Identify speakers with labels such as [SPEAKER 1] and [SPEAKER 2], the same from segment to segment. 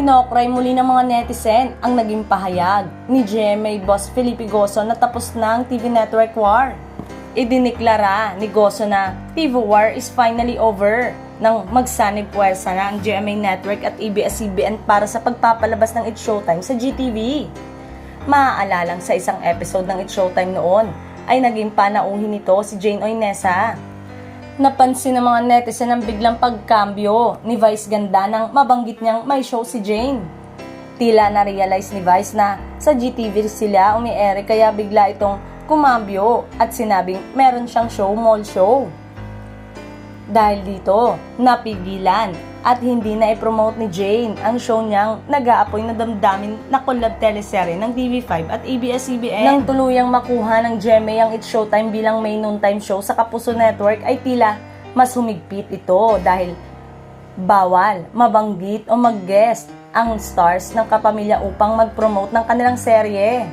[SPEAKER 1] Kinokray muli ng mga netizen ang naging pahayag ni GMA Boss Felipe Gozo na tapos na ang TV network war. Idiniklara ni Gozo na TV war is finally over nang magsanib puwersa na ang GMA Network at ABS-CBN para sa pagpapalabas ng It's Showtime sa GTV. Maaalalang sa isang episode ng It's Showtime noon ay naging panauhin nito si Jane Oinesa. Napansin ng mga netizen ang biglang pagkambyo ni Vice Ganda nang mabanggit niyang may show si Jane. Tila na-realize ni Vice na sa GTV sila umi-ere kaya bigla itong kumambyo at sinabing meron siyang show, mall show. Dahil dito, napigilan at hindi na i-promote ni Jane ang show niyang nag-aapoy na damdamin na collab teleserye ng TV5 at ABS-CBN. Nang tuluyang makuha ng GMA ang It's Showtime bilang main noontime show sa Kapuso Network ay tila mas humigpit ito dahil bawal mabanggit o mag-guest ang stars ng kapamilya upang mag-promote ng kanilang serye.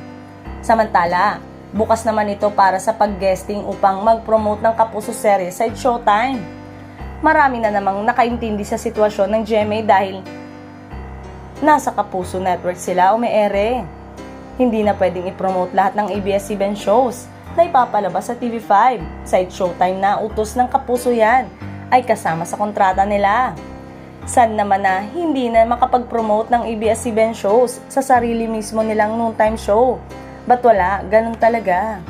[SPEAKER 1] Samantala, bukas naman ito para sa pag-guesting upang mag-promote ng Kapuso serye sa It's Showtime. Marami na namang nakaintindi sa sitwasyon ng GMA dahil nasa Kapuso Network sila umi-ere. Hindi na pwedeng i-promote lahat ng ABS-CBN shows na ipapalabas sa TV5. Sa It's Showtime na utos ng Kapuso yan ay kasama sa kontrata nila. Sad naman na hindi na makapag-promote ng ABS-CBN shows sa sarili mismo nilang noontime show. Ba't wala? Ganun talaga.